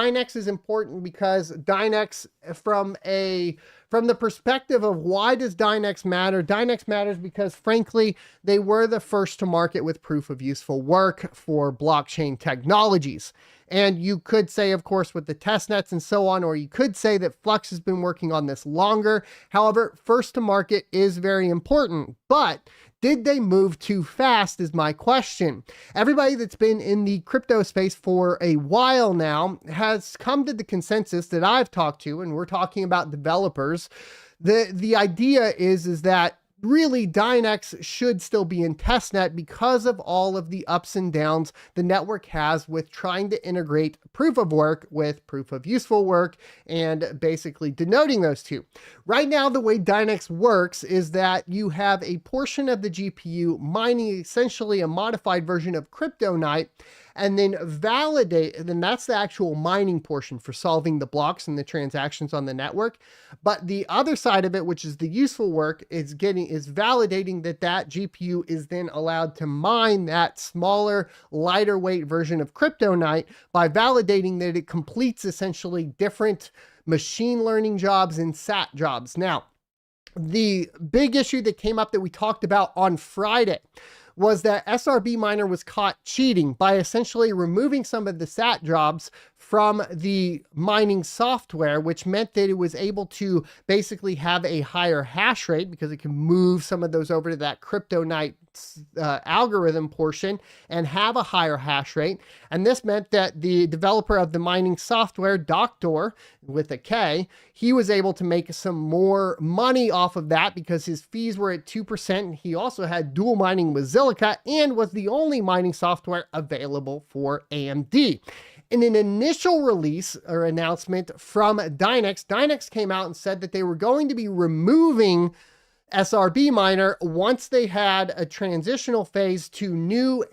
Dynex is important because Dynex, from the perspective of why does Dynex matter? Dynex matters because, frankly, they were the first to market with proof of useful work for blockchain technologies. And you could say, of course, with the testnets and so on, or you could say that Flux has been working on this longer. However, first to market is very important, but did they move too fast is my question. Everybody that's been in the crypto space for a while now has come to the consensus that I've talked to, and we're talking about developers. The idea is that really Dynex should still be in testnet because of all of the ups and downs the network has with trying to integrate proof of work with proof of useful work and basically denoting those two. Right now, the way Dynex works is that you have a portion of the GPU mining essentially a modified version of CryptoNight, and then validate, and then that's the actual mining portion for solving the blocks and the transactions on the network. But the other side of it, which is the useful work, is validating that GPU is then allowed to mine that smaller, lighter weight version of CryptoNight by validating that it completes essentially different machine learning jobs and SAT jobs. Now, the big issue that came up that we talked about on Friday was that SRB Miner was caught cheating by essentially removing some of the SAT jobs from the mining software, which meant that it was able to basically have a higher hash rate because it can move some of those over to that CryptoNight algorithm portion and have a higher hash rate. And this meant that the developer of the mining software, Doctor with a K, he was able to make some more money off of that because his fees were at 2%. He also had dual mining with Zilliqa and was the only mining software available for AMD. In an initial release or announcement from Dynex came out and said that they were going to be removing SRB Miner once they had a transitional phase to new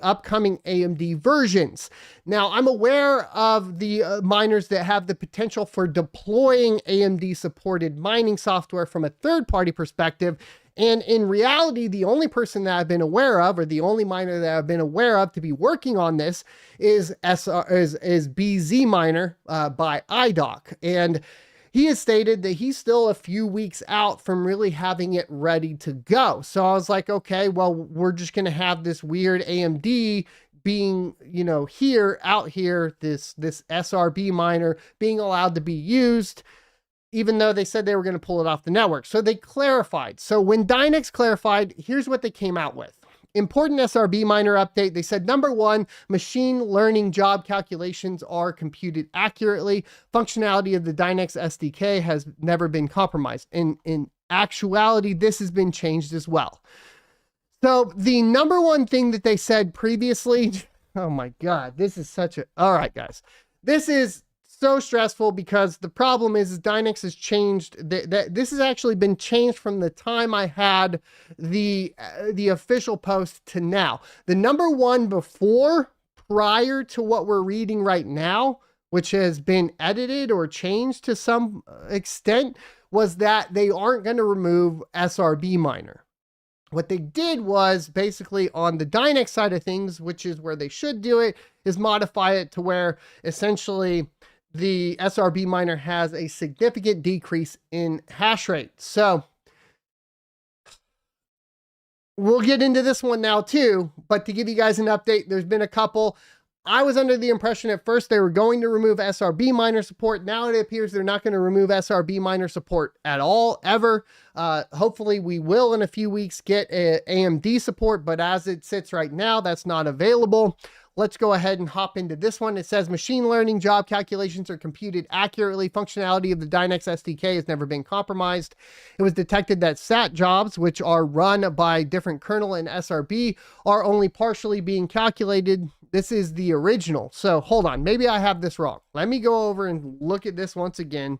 upcoming AMD versions. Now, I'm aware of the miners that have the potential for deploying AMD supported mining software from a third-party perspective. And in reality, the only person that I've been aware of, or the only miner that I've been aware of to be working on this is BZ Miner by iDoc. And he has stated that he's still a few weeks out from really having it ready to go. So I was like, okay, well, we're just going to have this weird AMD being, out here, this SRB miner being allowed to be used, even though they said they were going to pull it off the network. So they clarified. So when Dynex clarified, here's what they came out with. Important SRB miner update. They said, number one, machine learning job calculations are computed accurately. Functionality of the Dynex SDK has never been compromised. In actuality, this has been changed as well. So the number one thing that they said previously, oh my God, this is all right, guys, this is so stressful because the problem is Dynex has changed. This has actually been changed from the time I had the official post to now. The number one prior to what we're reading right now, which has been edited or changed to some extent, was that they aren't going to remove SRB Miner. What they did was basically on the Dynex side of things, which is where they should do it, is modify it to where essentially the SRB miner has a significant decrease in hash rate. So we'll get into this one now too, but to give you guys an update, there's been a couple. I was under the impression at first they were going to remove SRB miner support. Now it appears they're not going to remove SRB miner support at all, ever. Hopefully we will in a few weeks get AMD support, but as it sits right now, that's not available. Let's go ahead and hop into this one. It says machine learning job calculations are computed accurately. Functionality of the Dynex SDK has never been compromised. It was detected that SAT jobs, which are run by different kernel and SRB, are only partially being calculated. This is the original. So hold on, maybe I have this wrong. Let me go over and look at this once again.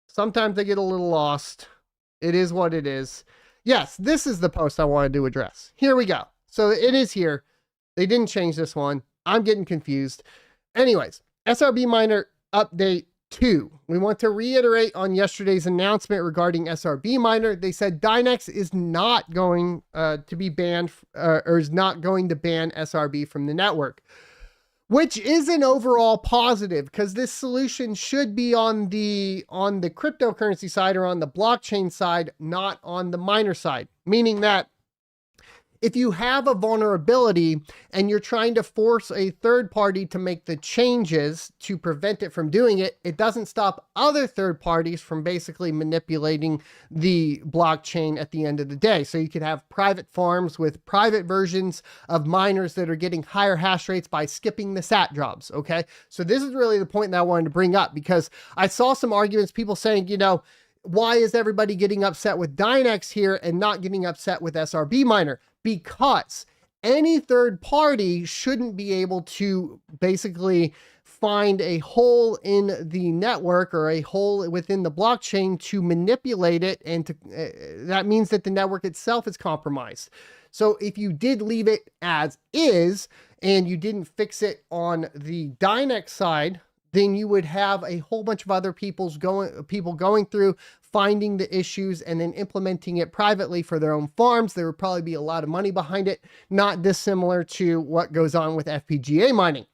Sometimes I get a little lost. It is what it is. Yes, this is the post I wanted to address. Here we go. So it is here. They didn't change this one. I'm getting confused. Anyways, SRB Miner update 2. We want to reiterate on yesterday's announcement regarding SRB Miner. They said Dynex is not going to be banned or is not going to ban SRB from the network. which is an overall positive because this solution should be on the cryptocurrency side or on the blockchain side, not on the miner side, meaning that if you have a vulnerability and you're trying to force a third party to make the changes to prevent it from doing it, it doesn't stop other third parties from basically manipulating the blockchain at the end of the day. So you could have private farms with private versions of miners that are getting higher hash rates by skipping the SAT jobs. Okay. So this is really the point that I wanted to bring up, because I saw some arguments, people saying, you know, why is everybody getting upset with Dynex here and not getting upset with SRB miner? Because any third party shouldn't be able to basically find a hole in the network or a hole within the blockchain to manipulate it. And to, that means that the network itself is compromised. So if you did leave it as is and you didn't fix it on the Dynex side, then you would have a whole bunch of other people going through, finding the issues and then implementing it privately for their own farms. There would probably be a lot of money behind it, not dissimilar to what goes on with FPGA mining.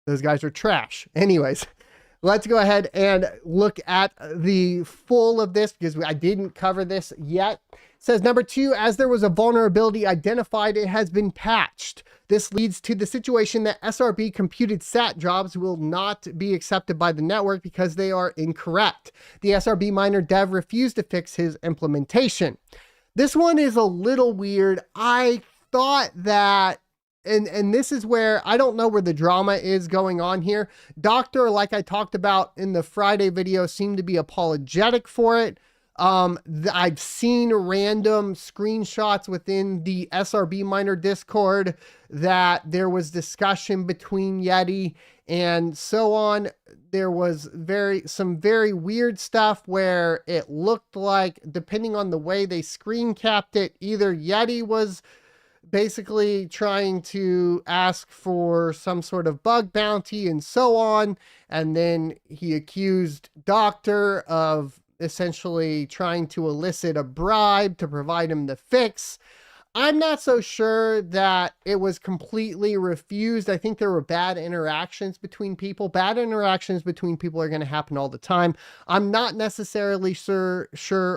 Those guys are trash. Anyways, let's go ahead and look at the full of this because I didn't cover this yet. It says number 2, as there was a vulnerability identified, it has been patched. This leads to the situation that SRB computed SAT jobs will not be accepted by the network because they are incorrect. The SRB miner dev refused to fix his implementation. This one is a little weird. I thought that, and this is where I don't know where the drama is going on here. Doctor, like I talked about in the Friday video, seemed to be apologetic for it. I've seen random screenshots within the SRB miner Discord that there was discussion between Yeti and so on. There was some very weird stuff where it looked like, depending on the way they screen capped it, either Yeti was basically trying to ask for some sort of bug bounty and so on. And then he accused Doctor of essentially trying to elicit a bribe to provide him the fix. I'm not so sure that it was completely refused. I think there were bad interactions between people. Bad interactions between people are going to happen all the time. I'm not necessarily sure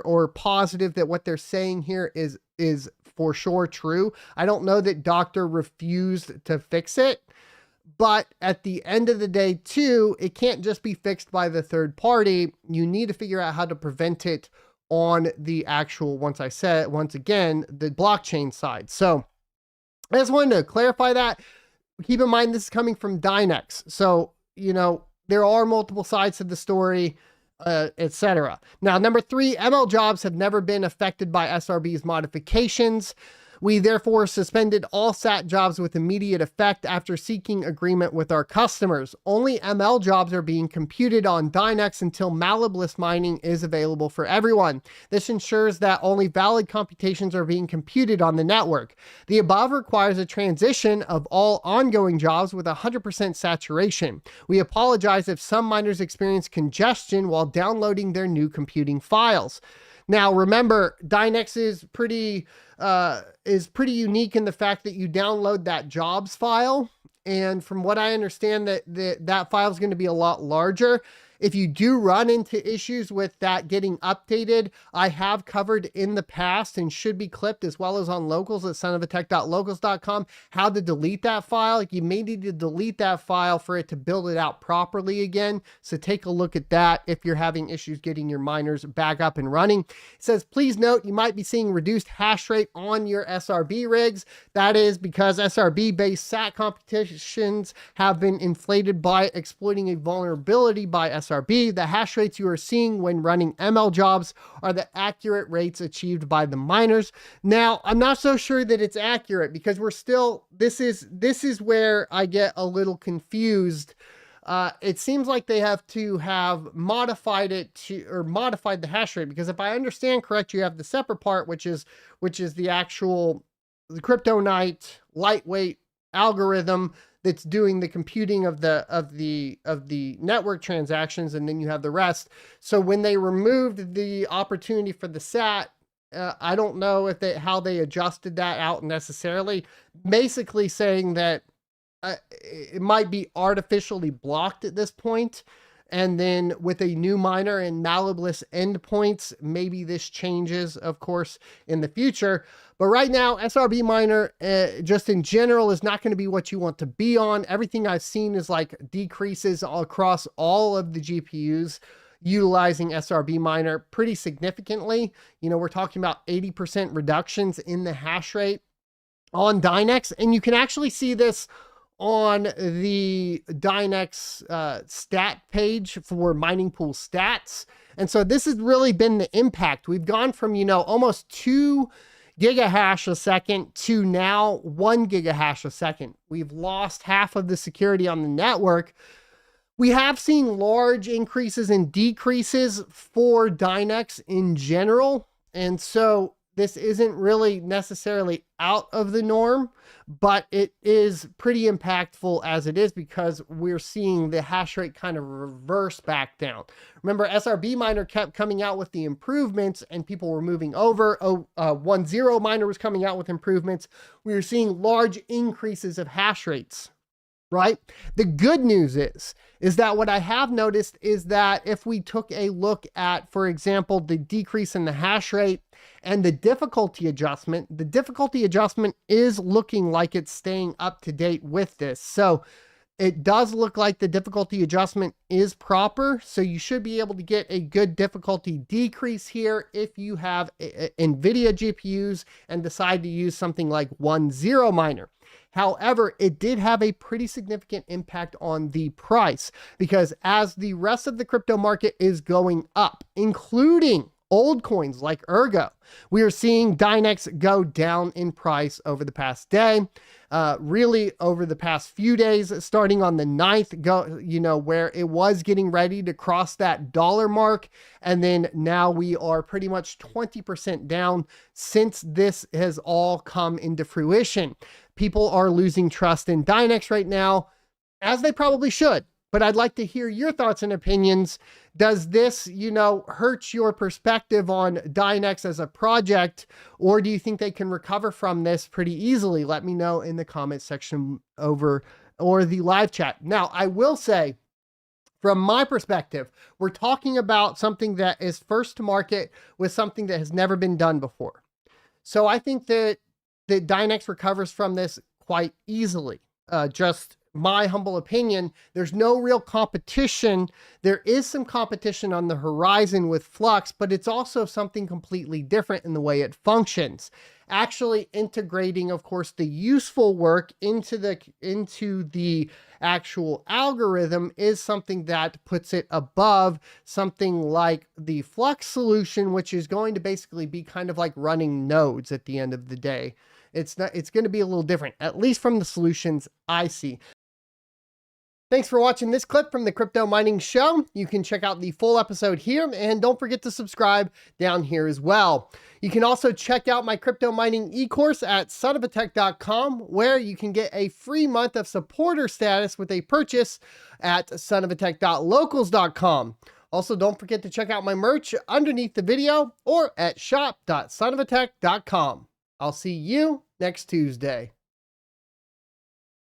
or positive that what they're saying here is for sure true. I don't know that Doctor refused to fix it. But at the end of the day, too, it can't just be fixed by the third party. You need to figure out how to prevent it on the actual, once again, the blockchain side. So I just wanted to clarify that. Keep in mind, this is coming from Dynex. So, you know, there are multiple sides to the story, etc. Now, number 3, ML jobs have never been affected by SRB's modifications. We therefore suspended all SAT jobs with immediate effect after seeking agreement with our customers. Only ML jobs are being computed on Dynex until malleabless mining is available for everyone. This ensures that only valid computations are being computed on the network. The above requires a transition of all ongoing jobs with 100% saturation. We apologize if some miners experience congestion while downloading their new computing files. Now, remember, Dynex is pretty unique in the fact that you download that jobs file. And from what I understand, that file is going to be a lot larger. If you do run into issues with that getting updated, I have covered in the past and should be clipped as well as on locals at sonofatech.locals.com how to delete that file. You may need to delete that file for it to build it out properly again. So take a look at that if you're having issues getting your miners back up and running. It says, please note you might be seeing reduced hash rate on your SRB rigs. That is because SRB-based SAT computations have been inflated by exploiting a vulnerability by SRB. The hash rates you are seeing when running ML jobs are the accurate rates achieved by the miners. Now, I'm not so sure that it's accurate because we're still, this is where I get a little confused. It seems like they have to have modified the hash rate, because if I understand correct, you have the separate part, which is the actual Kryptonite lightweight algorithm that's doing the computing of the network transactions, and then you have the rest. So when they removed the opportunity for the SAT, I don't know how they adjusted that out necessarily. Basically saying that it might be artificially blocked at this point. And then with a new miner and malleable endpoints, maybe this changes, of course, in the future. But right now, SRB miner, just in general, is not going to be what you want to be on. Everything I've seen is like decreases across all of the GPUs utilizing SRB miner pretty significantly. You know, we're talking about 80% reductions in the hash rate on Dynex. And you can actually see this on the Dynex stat page for mining pool stats. And so this has really been the impact. We've gone from, you know, almost 2 gigahash a second to now 1 gigahash a second. We've lost half of the security on the network. We have seen large increases and decreases for Dynex in general. And so this isn't really necessarily out of the norm, but it is pretty impactful as it is, because we're seeing the hash rate kind of reverse back down. Remember, SRB miner kept coming out with the improvements and people were moving over. 1.0 miner was coming out with improvements. We were seeing large increases of hash rates, right? The good news is that what I have noticed is that if we took a look at, for example, the decrease in the hash rate and the difficulty adjustment is looking like it's staying up to date with this. So it does look like the difficulty adjustment is proper. So you should be able to get a good difficulty decrease here if you have NVIDIA GPUs and decide to use something like 1.0 miner. However, it did have a pretty significant impact on the price, because as the rest of the crypto market is going up, including old coins like Ergo, we are seeing Dynex go down in price over the past day, really over the past few days, starting on the 9th, where it was getting ready to cross that dollar mark. And then now we are pretty much 20% down since this has all come into fruition. People are losing trust in Dynex right now, as they probably should. But I'd like to hear your thoughts and opinions. Does this, hurt your perspective on Dynex as a project, or do you think they can recover from this pretty easily? Let me know in the comment section or the live chat. Now, I will say, from my perspective, we're talking about something that is first to market with something that has never been done before. So I think that Dynex recovers from this quite easily. Just my humble opinion, there's no real competition. There is some competition on the horizon with Flux, but it's also something completely different in the way it functions. Actually integrating, of course, the useful work into the actual algorithm is something that puts it above something like the Flux solution, which is going to basically be kind of like running nodes at the end of the day. It's going to be a little different, at least from the solutions I see. Thanks for watching this clip from the Crypto Mining Show. You can check out the full episode here, and don't forget to subscribe down here as well. You can also check out my crypto mining e-course at sonofatech.com, where you can get a free month of supporter status with a purchase at sonofatech.locals.com. Also, don't forget to check out my merch underneath the video or at shop.sonofatech.com. I'll see you next Tuesday.